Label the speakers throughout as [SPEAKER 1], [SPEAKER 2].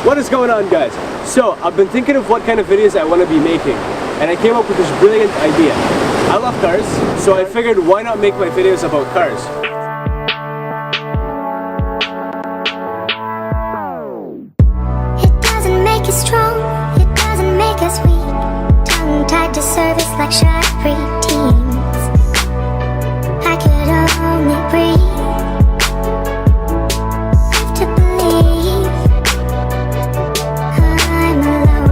[SPEAKER 1] What is going on, guys? So I've been thinking of what kind of videos I want to be making, and I came up with this brilliant idea. I love cars, so I figured why not make my videos about cars.
[SPEAKER 2] It doesn't make us strong, it doesn't make us weak. Tongue tied to service like shy preteens. I could only breathe. Have to believe I'm alone.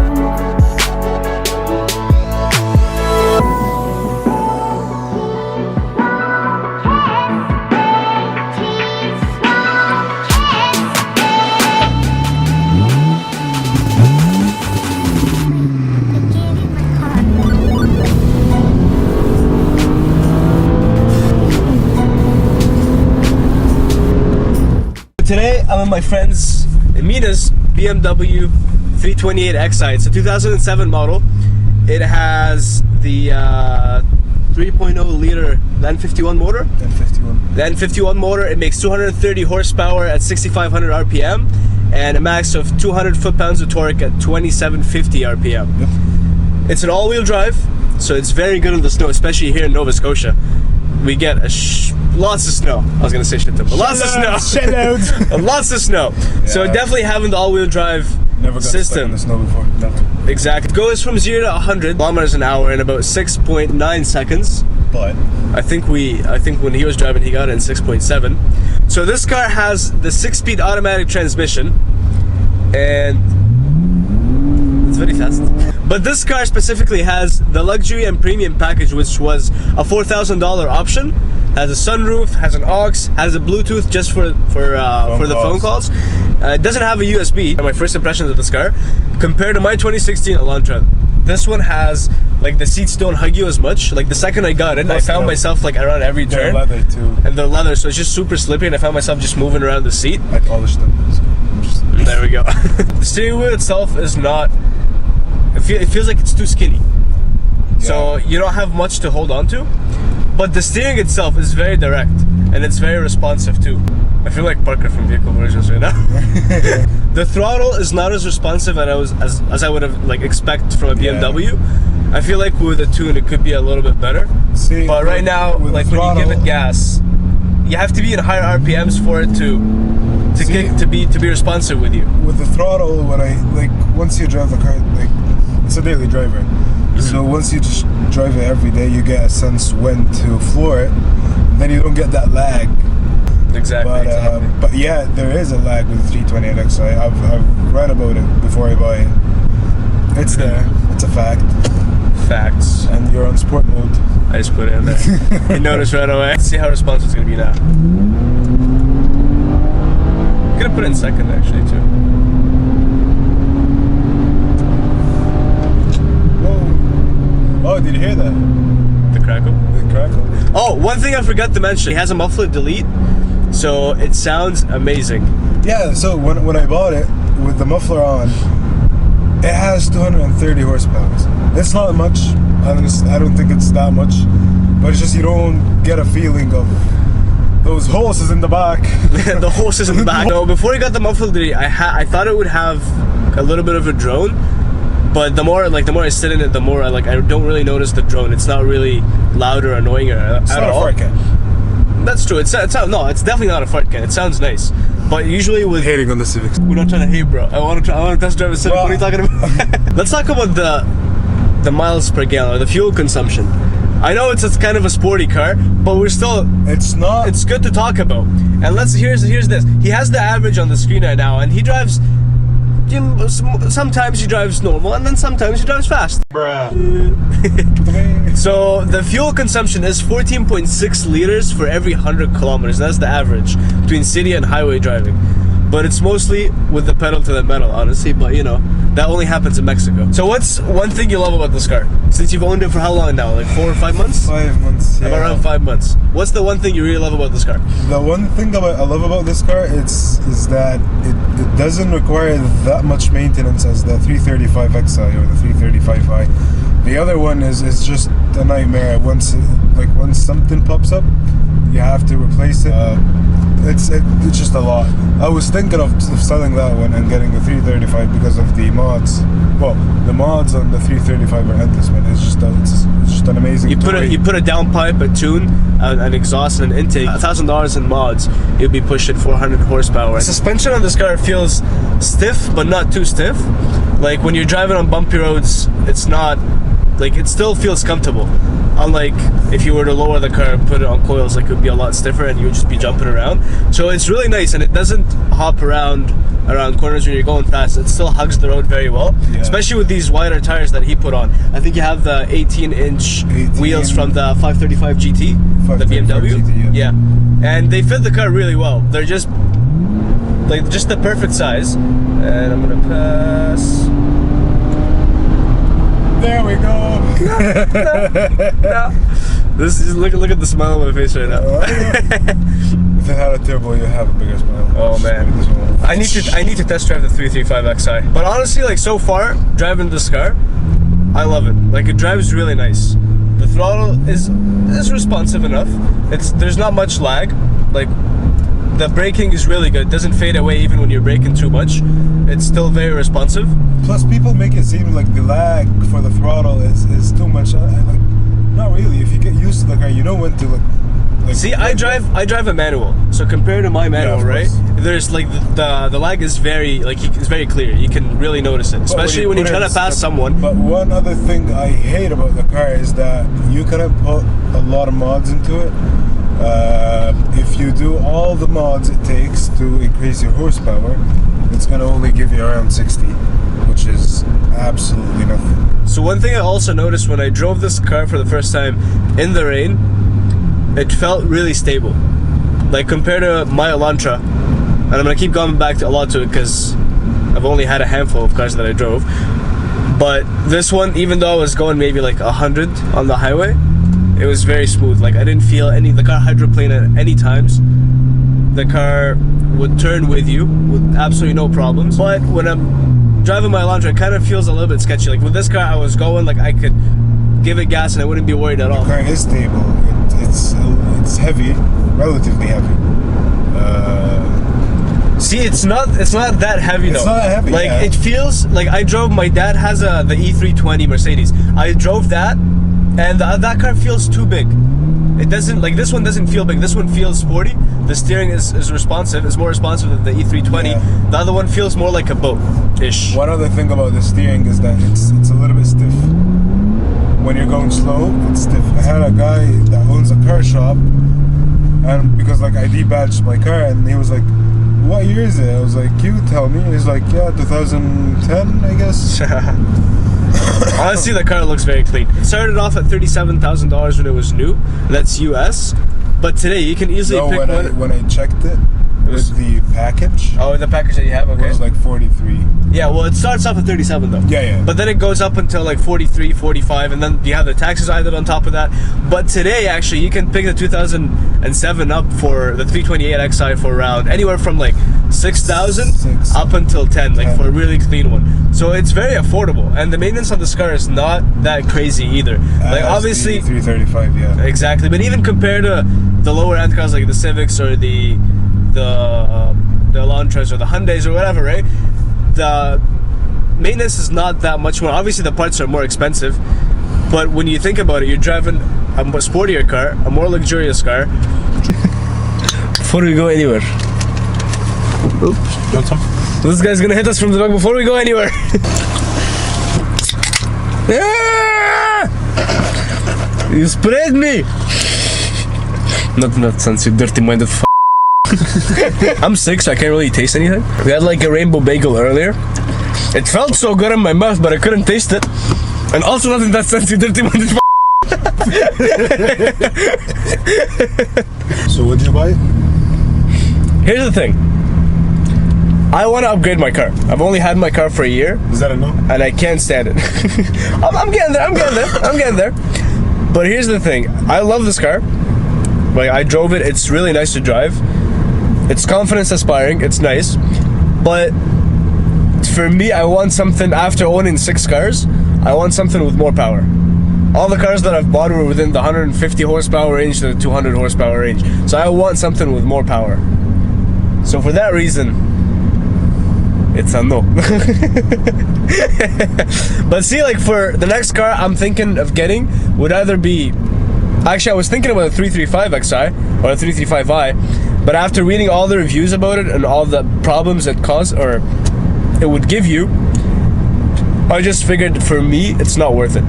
[SPEAKER 1] Today I'm in my friend's Amina's BMW 328xi. It's a 2007 model. It has the 3.0 liter LAN 51 motor. LAN 51 motor. It makes 230 horsepower at 6,500 RPM and a max of 200 foot-pounds of torque at 2,750 RPM.
[SPEAKER 3] Yep.
[SPEAKER 1] It's an all-wheel drive, so it's very good on the snow, especially here in Nova Scotia. We get lots of snow. I was gonna say shit, but lots of snow. Lots of snow. Yeah. So definitely having the all-wheel drive
[SPEAKER 3] Never got
[SPEAKER 1] system.
[SPEAKER 3] Stuck in the snow before. Never.
[SPEAKER 1] Exactly. It goes from 0 to 100 kilometers an hour in about 6.9 seconds.
[SPEAKER 3] But
[SPEAKER 1] I think when he was driving, he got it in 6.7. So this car has the 6-speed automatic transmission, and it's very fast. But this car specifically has the luxury and premium package, which was a $4,000 option. Has a sunroof, has an aux, has a Bluetooth just for the phone calls. It doesn't have a USB. My first impressions of this car, compared to my 2016 Elantra, this one has, like, the seats don't hug you as much. Like, the second I got in, I found myself like around every turn.
[SPEAKER 3] They're leather too.
[SPEAKER 1] And they're leather, so it's just super slippery, and I found myself just moving around the seat.
[SPEAKER 3] I polished them.
[SPEAKER 1] There we go. The steering wheel itself is not. It feels like it's too skinny. Yeah. So you don't have much to hold on to. But the steering itself is very direct, and it's very responsive too. I feel like Parker from Vehicle Versions right now. The throttle is not as responsive as I would have expect from a BMW. Yeah. I feel like with a tune it could be a little bit better. See, but right now, like when you give it gas, you have to be in higher RPMs for it to be responsive with you.
[SPEAKER 3] With the throttle, once you drive the car, it's a daily driver. Mm-hmm. So once you just drive it every day, you get a sense when to floor it. Then you don't get that lag.
[SPEAKER 1] Exactly.
[SPEAKER 3] But yeah, there is a lag with the 328xi. I've read about it before I buy it. It's there. It's a fact.
[SPEAKER 1] Facts.
[SPEAKER 3] And you're on sport mode.
[SPEAKER 1] I just put it in there. You notice right away. Let's see how responsive it's gonna be now. I'm gonna put it in second actually too.
[SPEAKER 3] Oh, did you hear that?
[SPEAKER 1] The crackle?
[SPEAKER 3] The crackle.
[SPEAKER 1] Oh, one thing I forgot to mention. It has a muffler delete, so it sounds amazing.
[SPEAKER 3] Yeah, so when I bought it, with the muffler on, it has 230 horsepower. It's not much. I don't think it's that much. But it's just you don't get a feeling of those horses in the back.
[SPEAKER 1] The horses in the back. No, before I got the muffler delete, I thought it would have a little bit of a drone. But the more I sit in it, the more I don't really notice the drone. It's not really loud or annoying at
[SPEAKER 3] not
[SPEAKER 1] all.
[SPEAKER 3] A fart can.
[SPEAKER 1] That's true. It's definitely not a fart can. It sounds nice. But usually with
[SPEAKER 3] hating on the Civics.
[SPEAKER 1] We're not trying to hate, bro. I want to test drive a Civic. Well, what are you talking about? Let's talk about the miles per gallon, or the fuel consumption. I know it's kind of a sporty car, but we're still.
[SPEAKER 3] It's not.
[SPEAKER 1] It's good to talk about. And here's this. He has the average on the screen right now, and he drives. Sometimes he drives normal, and then sometimes he drives fast.
[SPEAKER 3] Bruh.
[SPEAKER 1] So the fuel consumption is 14.6 liters for every 100 kilometers. That's the average between city and highway driving. But it's mostly with the pedal to the metal, honestly. But that only happens in Mexico. So what's one thing you love about this car? Since you've owned it for how long now? Like 4 or 5 months?
[SPEAKER 3] 5 months. Yeah.
[SPEAKER 1] Around 5 months. What's the one thing you really love about this car?
[SPEAKER 3] The one thing I love about this car is that it doesn't require that much maintenance as the 335xi or the 335i. The other one is just a nightmare. Once something pops up, you have to replace it. it's just a lot. I was thinking of selling that one and getting the 335 because of the mods. Well, the mods on the 335 are endless, man. It's just an amazing.
[SPEAKER 1] You put a downpipe, a tune, an exhaust, and an intake. $1,000 in mods, you'll be pushing 400 horsepower. The suspension on this car feels stiff, but not too stiff. Like when you're driving on bumpy roads, it's not like, it still feels comfortable. Unlike if you were to lower the car and put it on coils, like it would be a lot stiffer and you would just be jumping around. So it's really nice, and it doesn't hop around corners when you're going fast. It still hugs the road very well, especially with these wider tires that he put on. I think you have the 18-inch wheels from the 535 GT, the BMW.
[SPEAKER 3] GT,
[SPEAKER 1] yeah, and they fit the car really well. They're just like the perfect size. And I'm gonna pass.
[SPEAKER 3] There we go.
[SPEAKER 1] No. This is look at the smile on my face right now.
[SPEAKER 3] If it had a turbo, you have a bigger smile.
[SPEAKER 1] Oh man, I need to test drive the 335 Xi. But honestly, like so far, driving this car, I love it. Like it drives really nice. The throttle is responsive enough. There's not much lag. Like the braking is really good. It doesn't fade away even when you're braking too much. It's still very responsive.
[SPEAKER 3] Plus, people make it seem like the lag for the throttle is too much. Like, not really. If you get used to the car, you know when to like
[SPEAKER 1] see, I drive a manual. So compared to my manual, right? There's like the lag is very it's very clear. You can really notice it, especially when you're trying to pass someone.
[SPEAKER 3] But one other thing I hate about the car is that you cannot put a lot of mods into it. If you do all the mods it takes to increase your horsepower, it's gonna only give you around 60, which is absolutely nothing. So
[SPEAKER 1] one thing I also noticed when I drove this car for the first time in the rain, it felt really stable. Like compared to my Elantra, and I'm gonna keep going back a lot to it because I've only had a handful of cars that I drove. But this one, even though I was going maybe like 100 on the highway, it was very smooth. Like I didn't feel the car hydroplaned at any times. The car would turn with you with absolutely no problems. But when I'm driving my Elantra, it kind of feels a little bit sketchy. Like with this car, I was going like I could give it gas and I wouldn't be worried at all.
[SPEAKER 3] The car is stable. It's heavy, relatively heavy.
[SPEAKER 1] See, it's not that heavy though.
[SPEAKER 3] It's not heavy.
[SPEAKER 1] Like it feels like I drove. My dad has the E320 Mercedes. I drove that, and that car feels too big. It doesn't, like this one doesn't feel big. This one feels sporty. The steering is responsive. It's more responsive than the E320.
[SPEAKER 3] Yeah.
[SPEAKER 1] The other one feels more like a boat-ish.
[SPEAKER 3] One other thing about the steering is that it's a little bit stiff. When you're going slow, it's stiff. I had a guy that owns a car shop, and because like I debadged my car, and he was like, "What year is it?" I was like, "You tell me." He's like, "Yeah, 2010, I guess."
[SPEAKER 1] Honestly, the car looks very clean. It started off at $37,000 when it was new. That's US. But today you can easily pick one.
[SPEAKER 3] When I checked it with the package.
[SPEAKER 1] Oh, the package that you have, okay.
[SPEAKER 3] It was like 43.
[SPEAKER 1] Yeah, well, it starts off at 37 though.
[SPEAKER 3] Yeah.
[SPEAKER 1] But then it goes up until like 43, 45, and then you have the taxes added on top of that. But today, actually, you can pick the 2007 up for the 328 Xi for around anywhere from like 6,000 up until 10, like for a really clean one. So it's very affordable, and the maintenance on this car is not that crazy either. Like obviously,
[SPEAKER 3] 335, yeah.
[SPEAKER 1] Exactly, but even compared to the lower end cars like the Civics or the Elantras or the Hyundais or whatever, right? The maintenance is not that much more. Obviously, the parts are more expensive, but when you think about it, you're driving a sportier car, a more luxurious car. Before we go anywhere, oops, want some? This guy's gonna hit us from the back before we go anywhere. You sprayed me. Not sense, you dirty-minded f***. I'm sick, so I can't really taste anything. We had like a rainbow bagel earlier. It felt so good in my mouth, but I couldn't taste it. And also not in that sense, you dirty-minded f***.
[SPEAKER 3] So what did you buy?
[SPEAKER 1] Here's the thing. I want to upgrade my car. I've only had my car for a year.
[SPEAKER 3] Is that a no?
[SPEAKER 1] And I can't stand it. I'm getting there. But here's the thing. I love this car. Like, I drove it. It's really nice to drive. It's confidence inspiring. It's nice. But for me, I want something, after owning 6 cars, I want something with more power. All the cars that I've bought were within the 150 horsepower range to the 200 horsepower range. So I want something with more power. So for that reason, it's a no. But see, like for the next car I'm thinking of getting would either be, actually I was thinking about a 335xi or a 335i, but after reading all the reviews about it and all the problems it caused or it would give you, I just figured for me it's not worth it.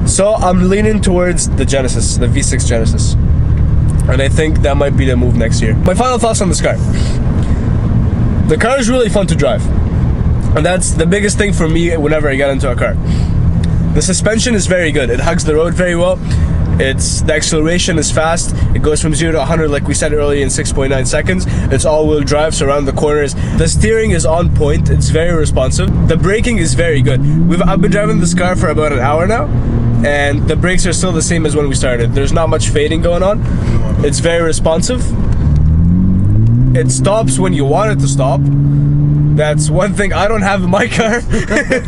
[SPEAKER 1] So I'm leaning towards the Genesis, the V6 Genesis, and I think that might be the move next year. My final thoughts on this car. The car is really fun to drive, and that's the biggest thing for me whenever I get into a car. The suspension is very good. It hugs the road very well. The acceleration is fast. It goes from 0 to 100, like we said earlier, in 6.9 seconds. It's all-wheel drive, so around the corners. The steering is on point. It's very responsive. The braking is very good. I've been driving this car for about an hour now, and the brakes are still the same as when we started. There's not much fading going on. It's very responsive. It stops when you want it to stop. That's one thing I don't have in my car.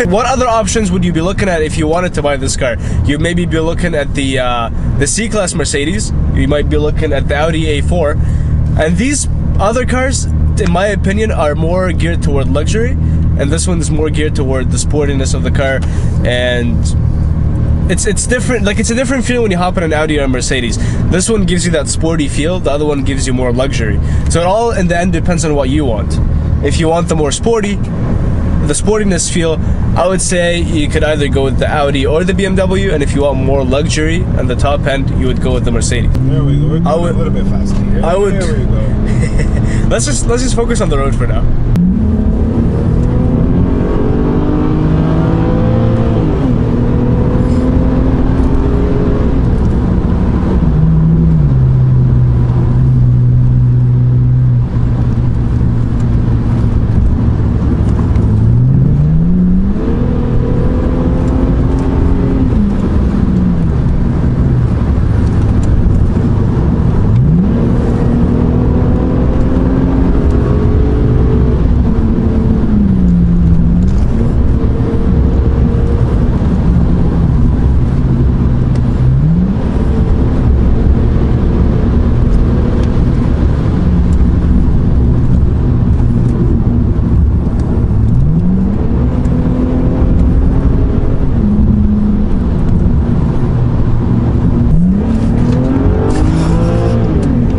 [SPEAKER 1] What other options would you be looking at if you wanted to buy this car? You maybe be looking at the C-Class Mercedes. You might be looking at the Audi A4. And these other cars, in my opinion, are more geared toward luxury. And this one is more geared toward the sportiness of the car. And it's different. Like, it's a different feel when you hop in an Audi or a Mercedes. This one gives you that sporty feel. The other one gives you more luxury. So it all, in the end, depends on what you want. If you want the more sporty, the sportiness feel, I would say you could either go with the Audi or the BMW, and if you want more luxury and the top end, you would go with the Mercedes.
[SPEAKER 3] There we go. We're going a little bit faster here.
[SPEAKER 1] I would.
[SPEAKER 3] There we go.
[SPEAKER 1] let's just focus on the road for now.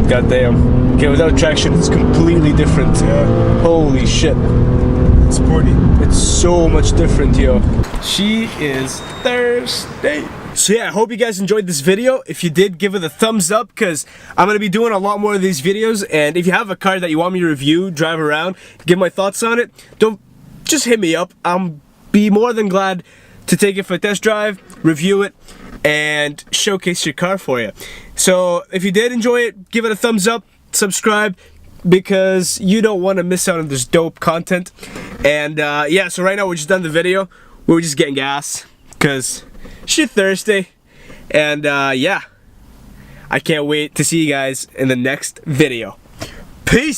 [SPEAKER 1] Goddamn. Okay, without traction, it's completely different.
[SPEAKER 3] Yeah.
[SPEAKER 1] Holy shit.
[SPEAKER 3] It's sporty.
[SPEAKER 1] It's so much different, yo. She is thirsty. So yeah, I hope you guys enjoyed this video. If you did, give it a thumbs up, because I'm going to be doing a lot more of these videos. And if you have a car that you want me to review, drive around, give my thoughts on it, just hit me up. I'll be more than glad to take it for a test drive, review it, and showcase your car for you. So if you did enjoy it, give it a thumbs up, subscribe, because you don't want to miss out on this dope content. And yeah, so right now we're just done the video. We're just getting gas because she's thirsty. And yeah, I can't wait to see you guys in the next video. Peace.